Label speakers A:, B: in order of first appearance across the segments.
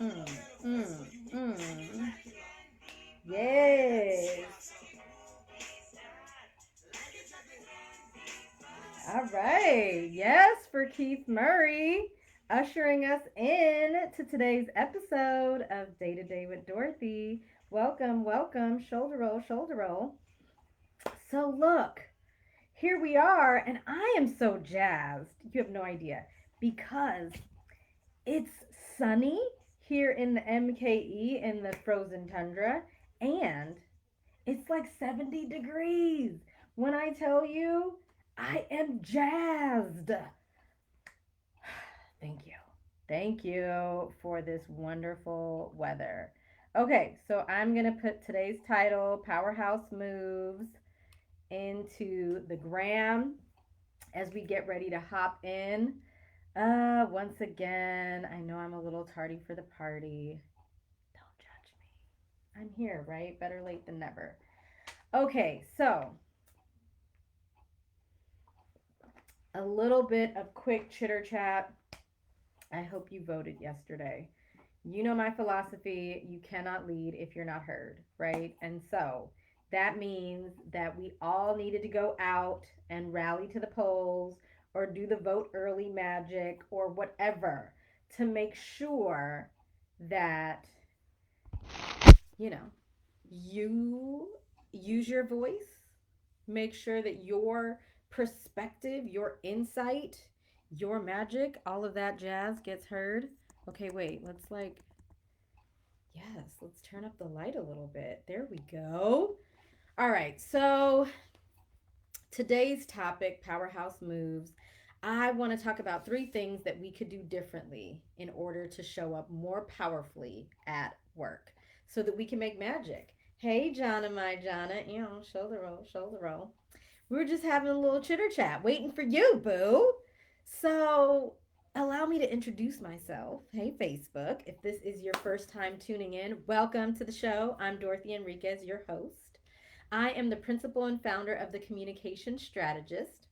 A: Mm, mm, mm. Yes. All right. Yes, for Keith Murray, ushering us in to today's episode of Day to Day with Dorothy. Welcome, welcome. Shoulder roll, shoulder roll. So, look, here we are, and I am so jazzed. You have no idea because it's sunny here in the MKE in the frozen tundra, and it's like 70 degrees. When I tell you, I am jazzed. Thank you. Thank you for this wonderful weather. Okay, so I'm going to put today's title, Powerhouse Moves, into the gram as we get ready to hop in. Once again, I know I'm a little tardy for the party. Don't judge me. I'm here, right? Better late than never. Okay, so a little bit of quick chitter chat. I hope you voted yesterday. You know my philosophy, you cannot lead if you're not heard, right? And so that means that we all needed to go out and rally to the polls or do the vote early magic or whatever to make sure that, you know, you use your voice, make sure that your perspective, your insight, your magic, all of that jazz gets heard. Okay, wait, let's like yes, let's turn up the light a little bit. There we go. All right, so today's topic, Powerhouse Moves. I want to talk about three things that we could do differently in order to show up more powerfully at work so that we can make magic. Hey, Jonna, my Jonna, shoulder roll, shoulder roll. We were just having a little chitter chat, waiting for you, boo. So, allow me to introduce myself. Hey, Facebook. If this is your first time tuning in, welcome to the show. I'm Dorothy Enriquez, your host. I am the principal and founder of The Communication Strategist,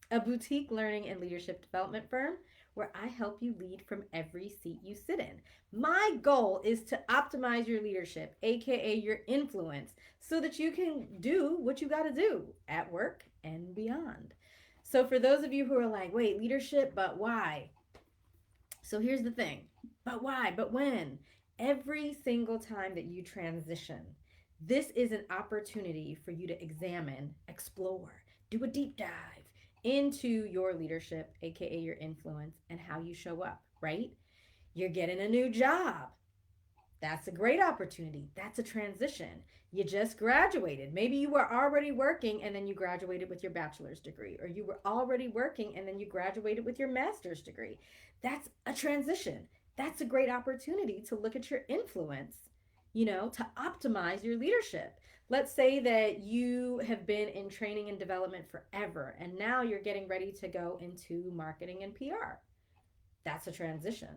A: a boutique learning and leadership development firm where I help you lead from every seat you sit in. My goal is to optimize your leadership, aka your influence, so that you can do what you got to do at work and beyond. So, for those of you who are like, wait, leadership, but why? So, here's the thing, but why? But when? Every single time that you transition, this is an opportunity for you to examine, explore, do a deep dive into your leadership, aka your influence, and how you show up, right? You're getting a new job. That's a great opportunity. That's a transition. You just graduated. Maybe you were already working and then you graduated with your bachelor's degree, or you were already working and then you graduated with your master's degree. That's a transition. That's a great opportunity to look at your influence, to optimize your leadership. Let's say that you have been in training and development forever and now you're getting ready to go into marketing and PR. That's a transition.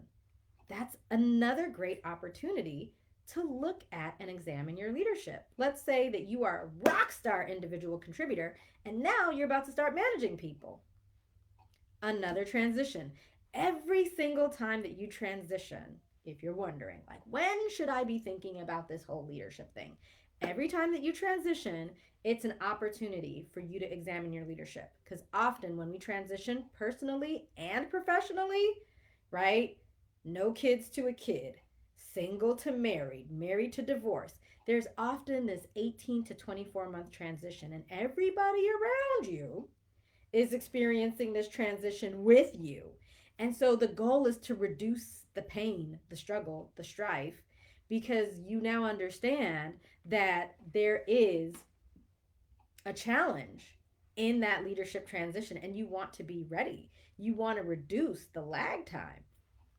A: That's another great opportunity to look at and examine your leadership. Let's say that you are a rock star individual contributor and now you're about to start managing people. Another transition. Every single time that you transition, if you're wondering, like, when should I be thinking about this whole leadership thing? Every time that you transition, it's an opportunity for you to examine your leadership. Because often when we transition personally and professionally, right? No kids to a kid, single to married, married to divorce. There's often this 18 to 24-month transition, and everybody around you is experiencing this transition with you. And so the goal is to reduce the pain, the struggle, the strife, because you now understand that there is a challenge in that leadership transition and you want to be ready. You want to reduce the lag time.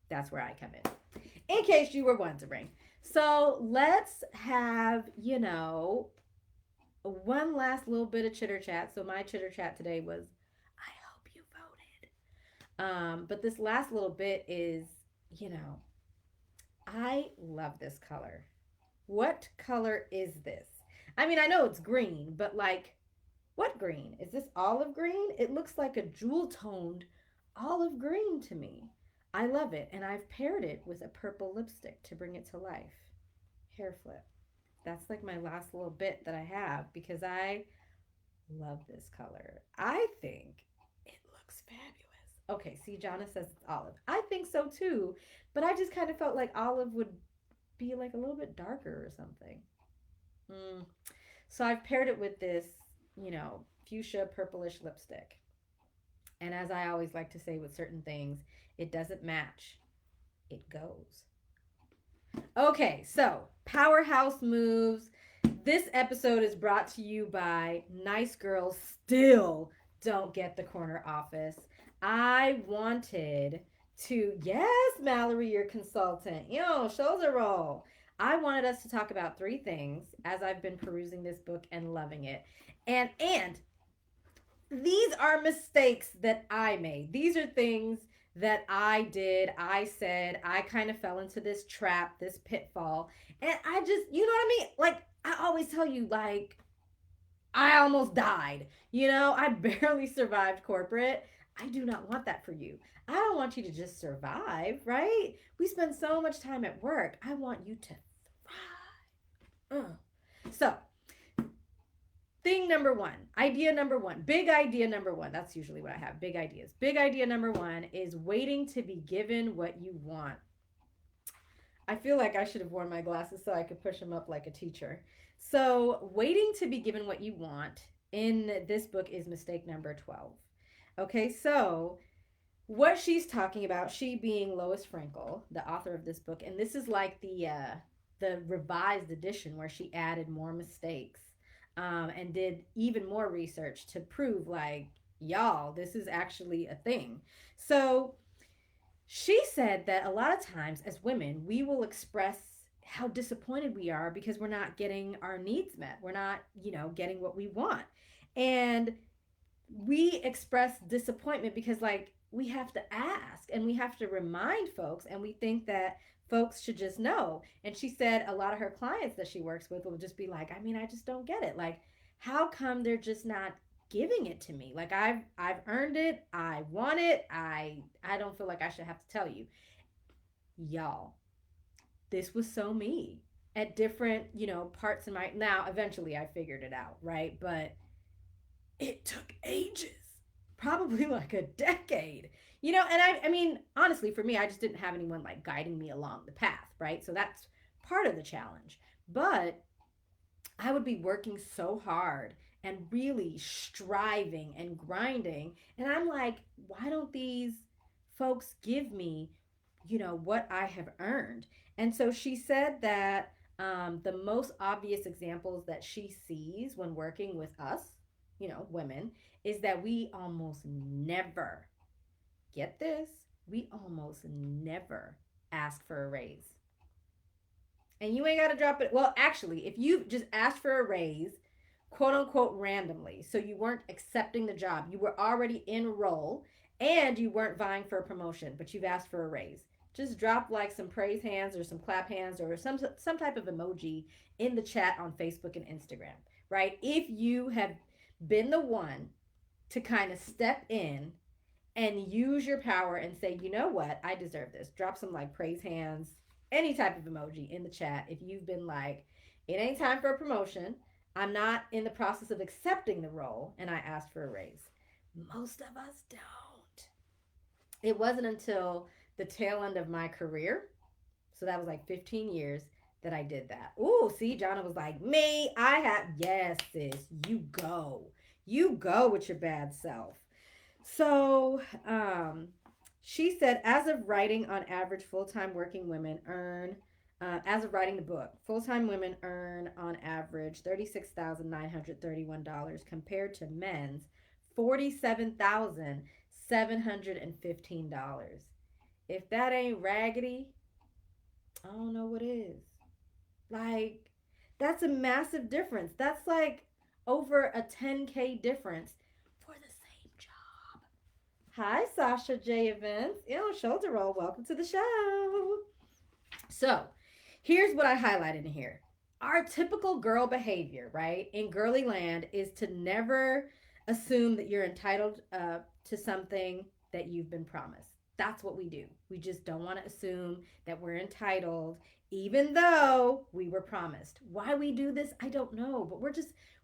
A: That's where I come in case you were wondering. So let's have, one last little bit of chitter chat. So my chitter chat today was, I hope you voted. But this last little bit is, you know, I love this color. What color is this? I mean, I know it's green, but like, what green? Is this olive green? It looks like a jewel toned olive green to me. I love it. And I've paired it with a purple lipstick to bring it to life. Hair flip. That's like my last little bit that I have because I love this color. I think it looks fabulous. Okay, see, Jonna says it's olive. I think so too, but I just kind of felt like olive would be like a little bit darker or something. Mm. So I've paired it with this, fuchsia purplish lipstick. And as I always like to say with certain things, it doesn't match, it goes. Okay, so Powerhouse Moves. This episode is brought to you by Nice Girls Still Don't Get the Corner Office. I wanted to, yes, Mallory, your consultant, shoulder roll. I wanted us to talk about three things as I've been perusing this book and loving it. And these are mistakes that I made. These are things that I did, I said, I kind of fell into this trap, this pitfall. And I just, you know what I mean? Like, I always tell you, like, I almost died. I barely survived corporate. I do not want that for you. I don't want you to just survive, right? We spend so much time at work. I want you to thrive. So, thing number one, idea number one, big idea number one. That's usually what I have, big ideas. Big idea number one is waiting to be given what you want. I feel like I should have worn my glasses so I could push them up like a teacher. So, waiting to be given what you want in this book is mistake number 12. Okay, so what she's talking about, she being Lois Frankel, the author of this book, and this is like the revised edition where she added more mistakes and did even more research to prove, like, y'all, this is actually a thing. So she said that a lot of times as women, we will express how disappointed we are because we're not getting our needs met. We're not, getting what we want. And we express disappointment because, like, we have to ask and we have to remind folks, and we think that folks should just know. And she said a lot of her clients that she works with will just be like, I mean, I just don't get it. Like, how come they're just not giving it to me? Like, I've earned it. I want it. I don't feel like I should have to tell you. Y'all, this was so me at different, parts of my, now eventually I figured it out, right? But it took ages, probably like a decade. And I mean, honestly, for me, I just didn't have anyone like guiding me along the path, right? So that's part of the challenge. But I would be working so hard and really striving and grinding. And I'm like, why don't these folks give me, what I have earned? And so she said that the most obvious examples that she sees when working with us, women, is that we almost never, get this, we almost never ask for a raise. And you ain't got to drop it. Well, actually, if you just asked for a raise, quote unquote, randomly, so you weren't accepting the job, you were already in role and you weren't vying for a promotion, but you've asked for a raise. Just drop like some praise hands or some clap hands or some type of emoji in the chat on Facebook and Instagram, right? If you have been the one to kind of step in and use your power and say, you know what, I deserve this. Drop some like praise hands, any type of emoji in the chat. If you've been like, it ain't time for a promotion, I'm not in the process of accepting the role, and I asked for a raise. Most of us don't. It wasn't until the tail end of my career, so that was like 15 years, that I did that. Ooh, see, Jonna was like, me, I have, yes, sis, you go. You go with your bad self. So, she said, as of writing, on average, full time working women earn, as of writing the book, full time women earn on average $36,931 compared to men's $47,715. If that ain't raggedy, I don't know what is. Like, that's a massive difference. That's like over a 10K difference for the same job. Hi, Sasha J. Events. Shoulder roll. Welcome to the show. So, here's what I highlighted in here. Our typical girl behavior, right, in girly land is to never assume that you're entitled to something that you've been promised. That's what we do. We just don't want to assume that we're entitled, even though we were promised. Why we do this, I don't know, but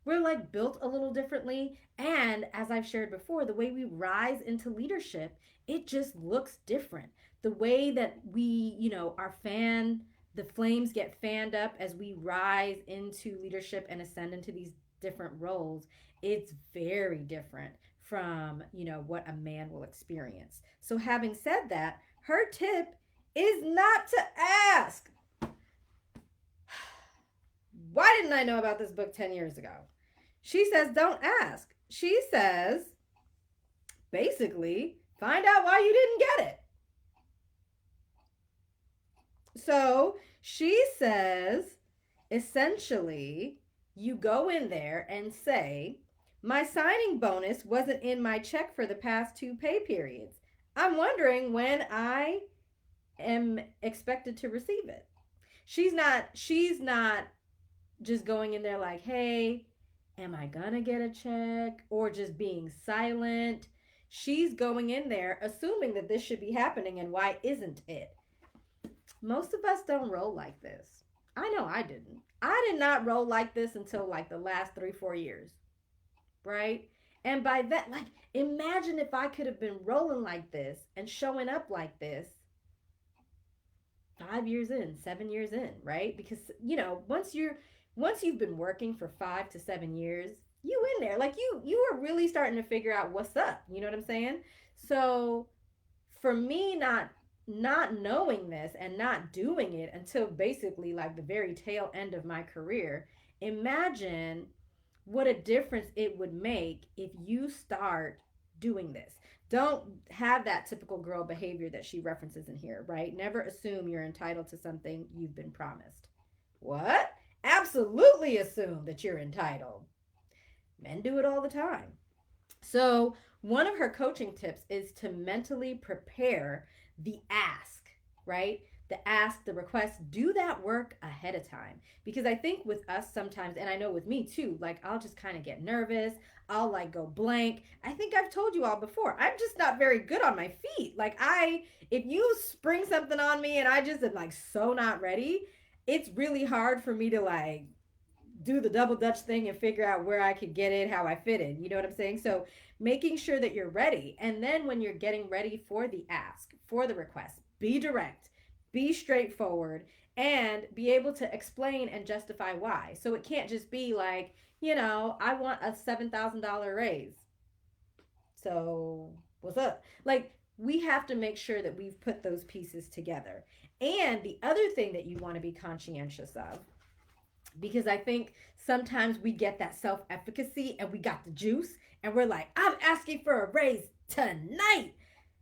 A: we're like built a little differently. And as I've shared before, the way we rise into leadership, it just looks different. The way that we, the flames get fanned up as we rise into leadership and ascend into these different roles, it's very different from, what a man will experience. So having said that, her tip is not to ask. Why didn't I know about this book 10 years ago? She says, don't ask. She says, basically, find out why you didn't get it. So she says, essentially, you go in there and say, my signing bonus wasn't in my check for the past 2 pay periods. I'm wondering when I am expected to receive it. She's not just going in there like, hey, am I gonna get a check? Or just being silent. She's going in there assuming that this should be happening, and why isn't it? Most of us don't roll like this. I know I didn't. I did not roll like this until like the last 3, 4 years, right? And by that, like, imagine if I could have been rolling like this and showing up like this 5 years in, 7 years in, right? Because once you've been working for 5 to 7 years, you in there, like you are really starting to figure out what's up. You know what I'm saying? So for me, not knowing this and not doing it until basically like the very tail end of my career, imagine what a difference it would make if you start doing this. Don't have that typical girl behavior that she references in here, right? Never assume you're entitled to something you've been promised. What? Absolutely assume that you're entitled. Men do it all the time. So, one of her coaching tips is to mentally prepare the ask, right? The ask, the request, do that work ahead of time. Because I think with us sometimes, and I know with me too, like I'll just kind of get nervous. I'll like go blank. I think I've told you all before, I'm just not very good on my feet. If you spring something on me and I just am like so not ready, it's really hard for me to like do the double dutch thing and figure out where I could get it, how I fit in. You know what I'm saying? So making sure that you're ready. And then when you're getting ready for the ask, for the request, be direct, be straightforward, and be able to explain and justify why. So it can't just be like, I want a $7,000 raise. So what's up? Like, we have to make sure that we've put those pieces together. And the other thing that you want to be conscientious of, because I think sometimes we get that self efficacy and we got the juice and we're like, I'm asking for a raise tonight.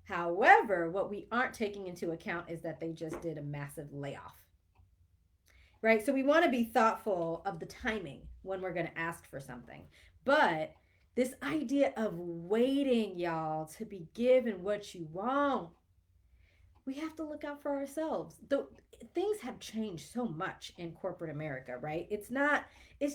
A: However, what we aren't taking into account is that they just did a massive layoff, right? So we want to be thoughtful of the timing when we're going to ask for something. But this idea of waiting, y'all, to be given what you want, we have to look out for ourselves. Things have changed so much in corporate America, right? It's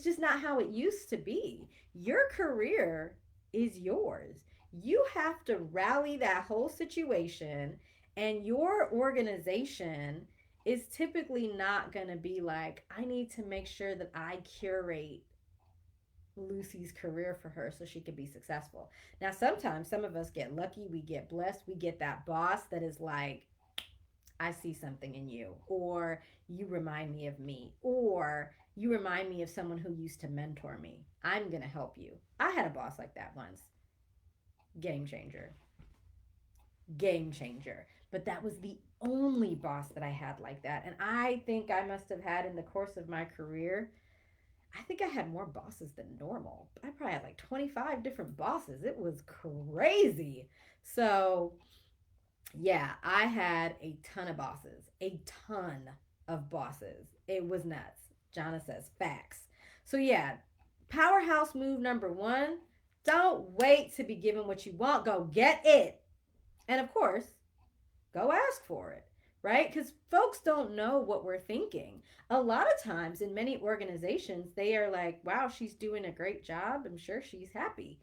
A: just not how it used to be. Your career is yours. You have to rally that whole situation, and your organization is typically not going to be like, I need to make sure that I curate Lucy's career for her so she can be successful. Now, sometimes some of us get lucky, we get blessed, we get that boss that is like, I see something in you, or you remind me of me, or you remind me of someone who used to mentor me. I'm going to help you. I had a boss like that once. Game changer. Game changer. But that was the only boss that I had like that. And I think I must have had in the course of my career, I think I had more bosses than normal. I probably had like 25 different bosses. It was crazy. So, yeah, I had a ton of bosses, a ton of bosses. It was nuts. Jonna says facts. So, yeah, powerhouse move number 1, don't wait to be given what you want. Go get it. And of course, go ask for it, right? Because folks don't know what we're thinking. A lot of times in many organizations, they are like, wow, she's doing a great job. I'm sure she's happy.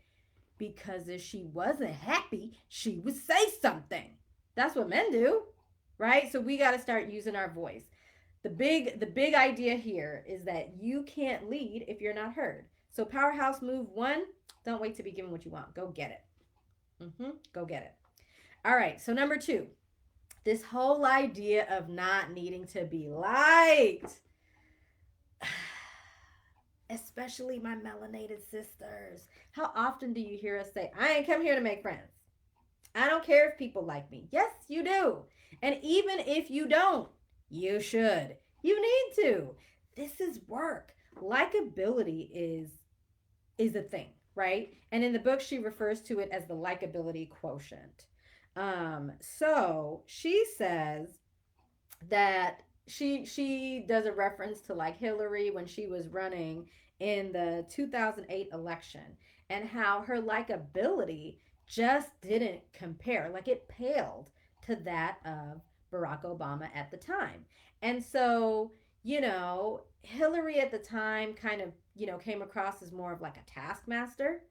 A: Because if she wasn't happy, she would say something. That's what men do, right? So we got to start using our voice. The big idea here is that you can't lead if you're not heard. So powerhouse move 1, don't wait to be given what you want. Go get it. Go get it. All right. So number 2, this whole idea of not needing to be liked, especially my melanated sisters. How often do you hear us say, I ain't come here to make friends? I don't care if people like me. Yes, you do. And even if you don't, you should. You need to. This is work. Likability is a thing, right? And in the book, she refers to it as the likability quotient. So she says that she does a reference to like Hillary when she was running in the 2008 election and how her likability just didn't compare, like it paled to that of Barack Obama at the time. And so, Hillary at the time kind of, came across as more of like a taskmaster,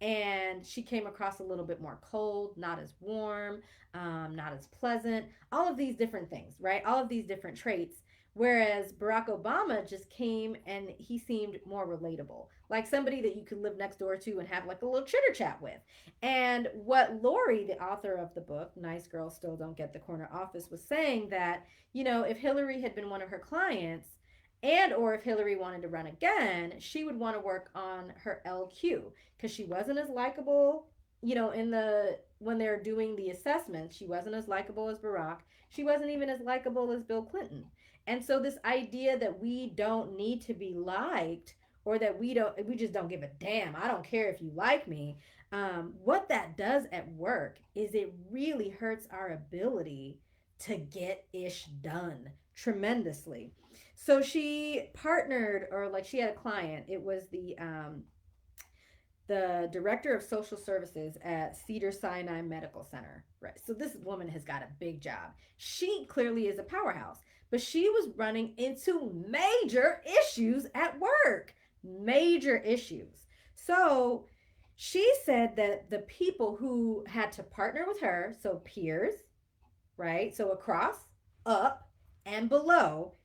A: and she came across a little bit more cold, not as warm, not as pleasant, all of these different things, right? All of these different traits. Whereas Barack Obama just came and he seemed more relatable, like somebody that you could live next door to and have like a little chitter chat with. And what Lori, the author of the book, Nice Girls Still Don't Get the Corner Office, was saying that, if Hillary had been one of her clients, and or if Hillary wanted to run again, she would want to work on her LQ because she wasn't as likable, in the when they're doing the assessments, she wasn't as likable as Barack. She wasn't even as likable as Bill Clinton. And so this idea that we don't need to be liked, or that we just don't give a damn. I don't care if you like me. What that does at work is it really hurts our ability to get ish done tremendously. So she partnered, or like she had a client. It was the director of social services at Cedar Sinai Medical Center. Right. So this woman has got a big job. She clearly is a powerhouse, but she was running into major issues at work. Major issues. So she said that the people who had to partner with her, so peers, right? So across, up, and below,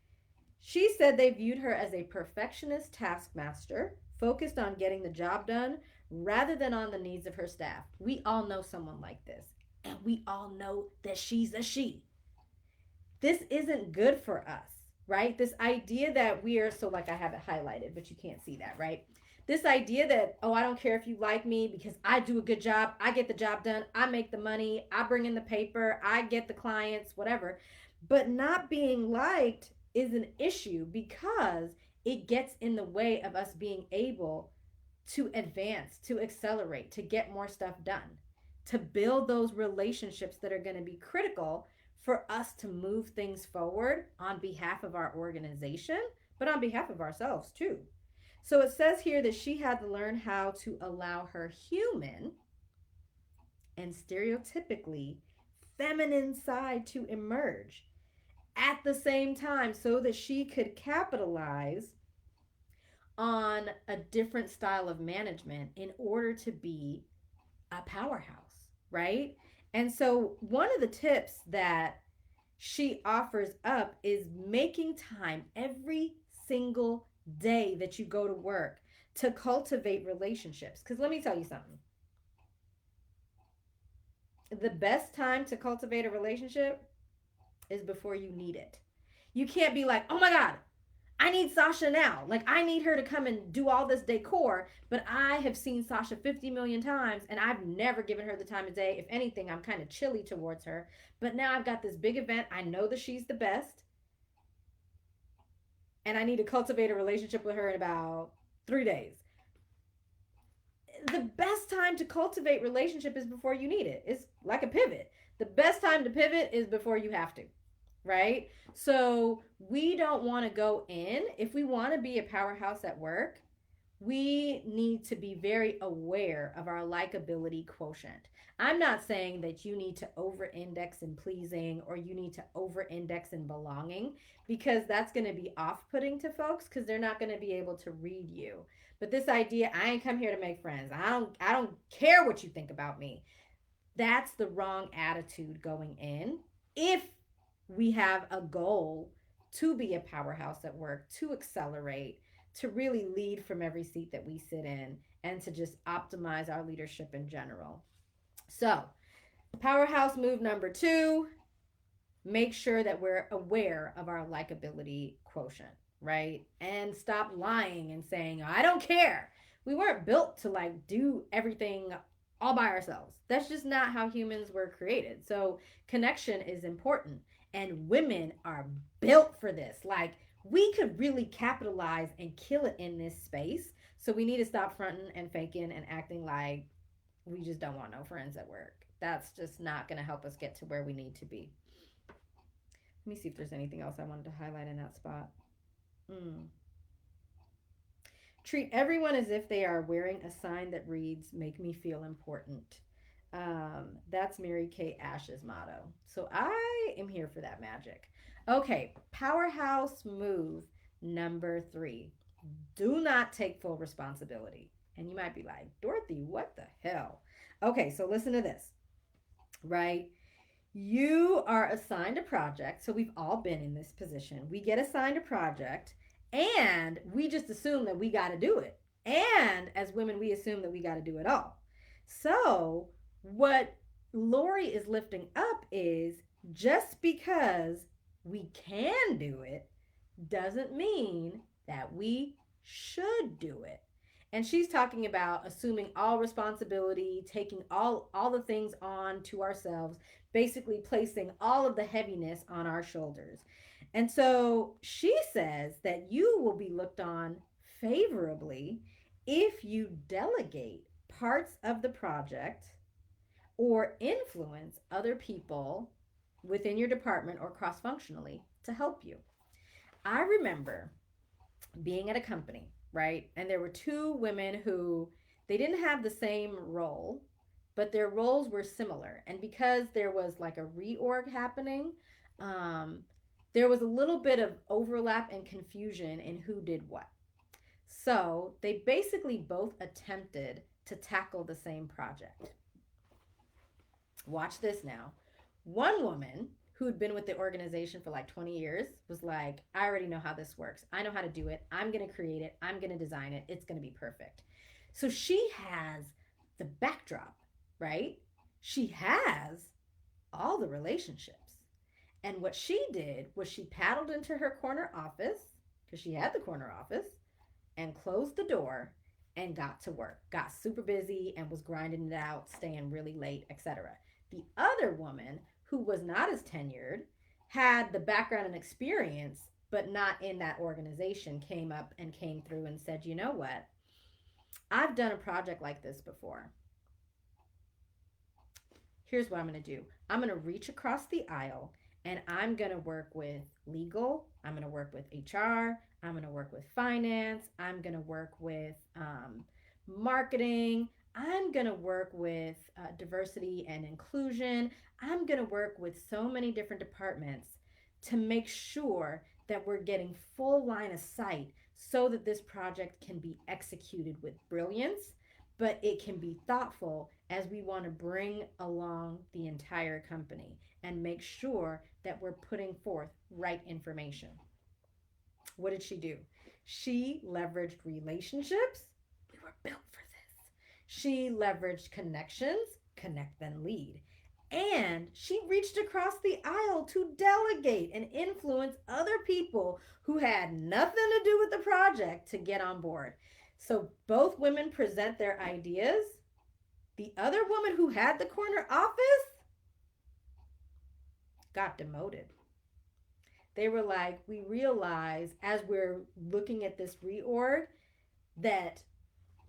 A: she said they viewed her as a perfectionist taskmaster, focused on getting the job done rather than on the needs of her staff. We all know someone like this, and we all know that she's a she. This isn't good for us, right? This idea that we are, so like I have it highlighted, but you can't see that, right? This idea that, oh, I don't care if you like me because I do a good job, I get the job done, I make the money, I bring in the paper, I get the clients, whatever. But not being liked is an issue because it gets in the way of us being able to advance, to accelerate, to get more stuff done, to build those relationships that are going to be critical for us to move things forward on behalf of our organization, but on behalf of ourselves too. So it says here that she had to learn how to allow her human and stereotypically feminine side to emerge at the same time so that she could capitalize on a different style of management in order to be a powerhouse, right? And so, one of the tips that she offers up is making time every single day that you go to work to cultivate relationships. Because let me tell you something, the best time to cultivate a relationship is before you need it. You can't be like, oh my God, I need Sasha now. Like, I need her to come and do all this decor, but I have seen Sasha 50 million times and I've never given her the time of day. If anything, I'm kind of chilly towards her. But now I've got this big event. I know that she's the best. And I need to cultivate a relationship with her in about 3 days. The best time to cultivate relationship is before you need it. It's like a pivot. The best time to pivot is before you have to, right? So we don't want to go in. If we want to be a powerhouse at work, we need to be very aware of our likability quotient. I'm not saying that you need to over index in pleasing or you need to over index in belonging, because that's going to be off putting to folks because they're not going to be able to read you. But this idea, I ain't come here to make friends. I don't care what you think about me. That's the wrong attitude going in. If we have a goal to be a powerhouse at work, to accelerate, to really lead from every seat that we sit in, and to just optimize our leadership in general. So, powerhouse move number two, make sure that we're aware of our likability quotient, right? And stop lying and saying, I don't care. We weren't built to like do everything all by ourselves. That's just not how humans were created. So, connection is important. And women are built for this. Like, we could really capitalize and kill it in this space. So, we need to stop fronting and faking and acting like we just don't want no friends at work. That's just not going to help us get to where we need to be. Let me see if there's anything else I wanted to highlight in that spot. Mm. Treat everyone as if they are wearing a sign that reads, Make me feel important. That's Mary Kay Ash's motto. So I am here for that magic. Okay, powerhouse move number three. Do not take full responsibility. And you might be like, Dorothy, what the hell? Okay, so listen to this, right? You are assigned a project. So we've all been in this position. We get assigned a project and we just assume that we got to do it. And as women, we assume that we got to do it all. So what Lori is lifting up is just because we can do it doesn't mean that we should do it. And she's talking about assuming all responsibility, taking all the things on to ourselves, basically placing all of the heaviness on our shoulders. And so she says that you will be looked on favorably if you delegate parts of the project or influence other people within your department or cross functionally to help you. I remember being at a company, right? And there were two women who they didn't have the same role, but their roles were similar. And because there was like a reorg happening, um, there was a little bit of overlap and confusion in who did what. So they basically both attempted to tackle the same project. Watch this now. One woman who'd been with the organization for like 20 years was like, I already know how this works. I know how to do it. I'm going to create it. I'm going to design it. It's going to be perfect. So she has the backdrop, right? She has all the relationships. And what she did was she paddled into her corner office, because she had the corner office, and closed the door and got to work. Got super busy and was grinding it out, staying really late, etc. The other woman, who was not as tenured, had the background and experience, but not in that organization, came up and came through and said, you know what? I've done a project like this before. Here's what I'm going to do. I'm going to reach across the aisle and I'm going to work with legal. I'm going to work with HR. I'm going to work with finance. I'm going to work with marketing. I'm going to work with diversity and inclusion. I'm going to work with so many different departments to make sure that we're getting full line of sight so that this project can be executed with brilliance, but it can be thoughtful as we want to bring along the entire company and make sure that we're putting forth right information. What did she do? She leveraged relationships. We were built for this. She leveraged connections, connect then lead. And she reached across the aisle to delegate and influence other people who had nothing to do with the project to get on board. So both women present their ideas. The other woman who had the corner office got demoted. They were like, we realize as we're looking at this reorg that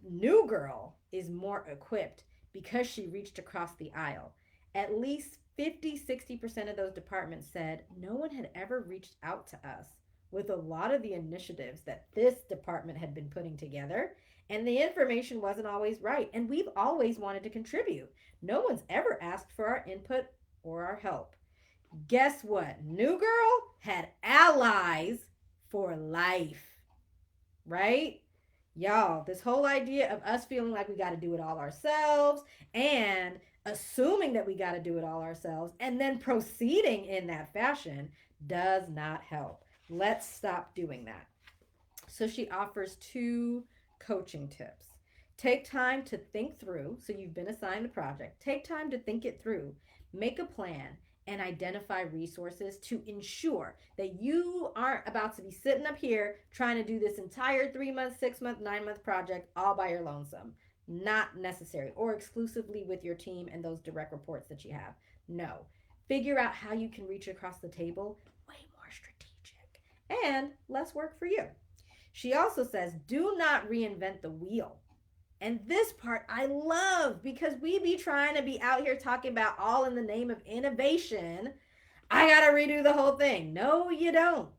A: new girl is more equipped because she reached across the aisle. At least 50-60% of those departments said no one had ever reached out to us with a lot of the initiatives that this department had been putting together, and the information wasn't always right. And we've always wanted to contribute. No one's ever asked for our input or our help. Guess what? New girl had allies for life, right? Y'all, this whole idea of us feeling like we got to do it all ourselves and assuming that we got to do it all ourselves, and then proceeding in that fashion does not help. Let's stop doing that. So she offers two coaching tips. Take time to think through. So you've been assigned the project. Take time to think it through. Make a plan and identify resources to ensure that you aren't about to be sitting up here trying to do this entire 3 month, 6 month, 9 month project all by your lonesome. Not necessary, or exclusively with your team and those direct reports that you have. No. Figure out how you can reach across the table, way more strategic and less work for you. She also says, do not reinvent the wheel. And this part I love because we be trying to be out here talking about all in the name of innovation. I got to redo the whole thing. No, you don't.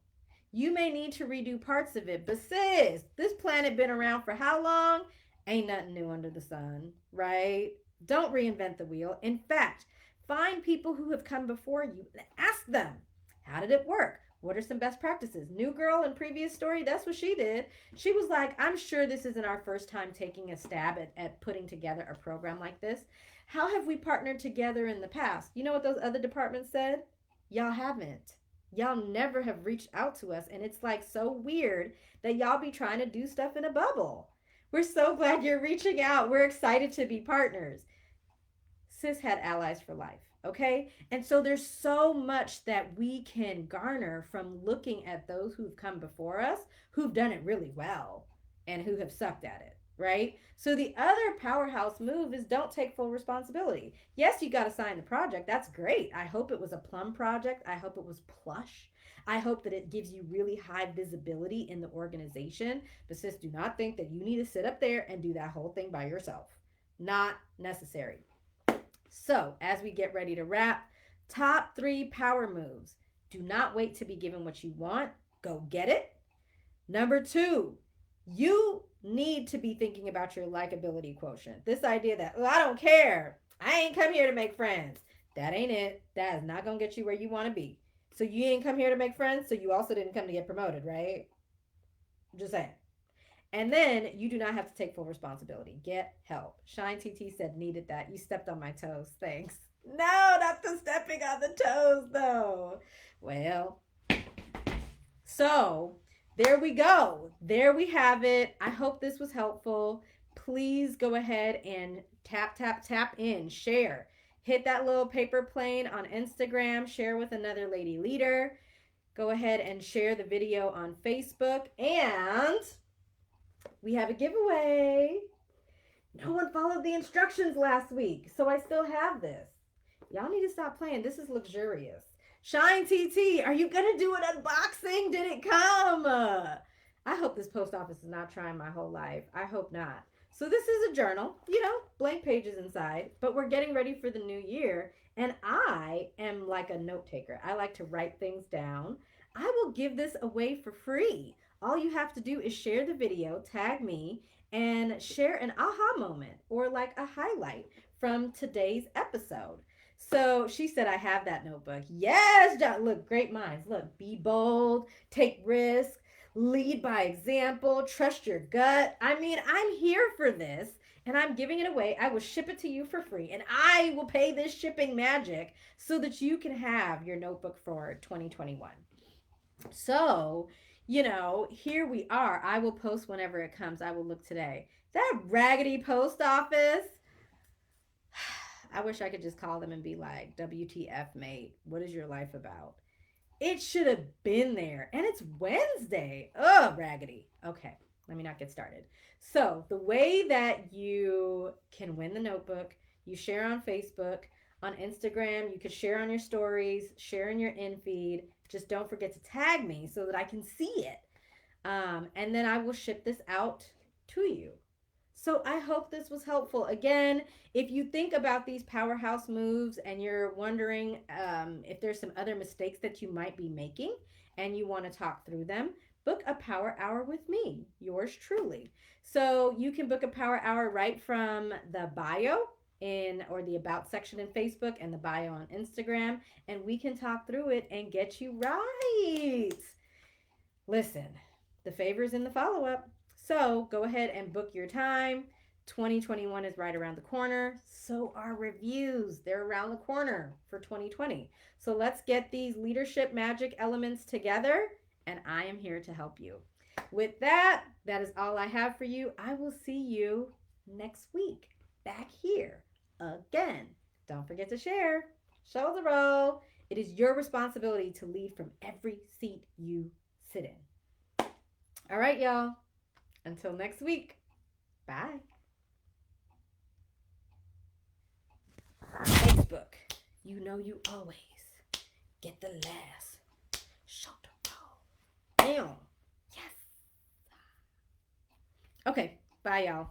A: You may need to redo parts of it, but sis, this planet been around for how long? Ain't nothing new under the sun, right? Don't reinvent the wheel. In fact, find people who have come before you and ask them, how did it work? What are some best practices? New girl in previous story, that's what she did. She was like, I'm sure this isn't our first time taking a stab at putting together a program like this. How have we partnered together in the past? You know what those other departments said? Y'all haven't. Y'all never have reached out to us. And it's like so weird that y'all be trying to do stuff in a bubble. We're so glad you're reaching out. We're excited to be partners. Sis had allies for life. Okay. And so there's so much that we can garner from looking at those who've come before us, who've done it really well, and who have sucked at it. Right. So the other powerhouse move is don't take full responsibility. Yes, you got to sign the project. That's great. I hope it was a plum project. I hope it was plush. I hope that it gives you really high visibility in the organization. But sis, do not think that you need to sit up there and do that whole thing by yourself. Not necessary. So, as we get ready to wrap, top three power moves. Do not wait to be given what you want. Go get it. Number two, you need to be thinking about your likability quotient. This idea that, oh, I don't care. I ain't come here to make friends. That ain't it. That is not going to get you where you want to be. So you ain't come here to make friends. So you also didn't come to get promoted, right? Just saying. And then you do not have to take full responsibility. Get help. Shine TT said, needed that. You stepped on my toes. Thanks. No, not the stepping on the toes, though. Well, so there we go. There we have it. I hope this was helpful. Please go ahead and tap, tap, tap in, share. Hit that little paper plane on Instagram, share with another lady leader. Go ahead and share the video on Facebook. And we have a giveaway. No one followed the instructions last week, so I still have this. Y'all need to stop playing. This is luxurious. Shine TT, are you going to do an unboxing? Did it come? I hope this post office is not trying my whole life. I hope not. So this is a journal, blank pages inside, but we're getting ready for the new year, and I am like a note taker. I like to write things down. I will give this away for free. All you have to do is share the video, tag me, and share an aha moment or like a highlight from today's episode. So she said, I have that notebook. Yes, John. Look, great minds. Look, be bold, take risks, lead by example, trust your gut. I mean, I'm here for this and I'm giving it away. I will ship it to you for free and I will pay this shipping magic so that you can have your notebook for 2021. So, here we are. I will post whenever it comes. I will look today. That raggedy post office. I wish I could just call them and be like, WTF, mate. What is your life about? It should have been there. And it's Wednesday. Ugh, raggedy. Okay, let me not get started. So, the way that you can win the notebook, you share on Facebook, on Instagram, you could share on your stories, share in your in feed. Just don't forget to tag me so that I can see it. And then I will ship this out to you. So I hope this was helpful. Again, if you think about these powerhouse moves and you're wondering if there's some other mistakes that you might be making and you want to talk through them, book a power hour with me, yours truly. So you can book a power hour right from the bio or the about section in Facebook and the bio on Instagram, and we can talk through it and get you right. Listen, the favor's in the follow-up. So go ahead and book your time. 2021 is right around the corner. So are reviews. They're around the corner for 2020. So let's get these leadership magic elements together, and I am here to help you. With that, that is all I have for you. I will see you next week back here again. Don't forget to share. Show the roll. It is your responsibility to lead from every seat you sit in. All right, y'all. Until next week. Bye. Facebook. You know you always get the last show the roll. Damn. Yes. Okay. Bye, y'all.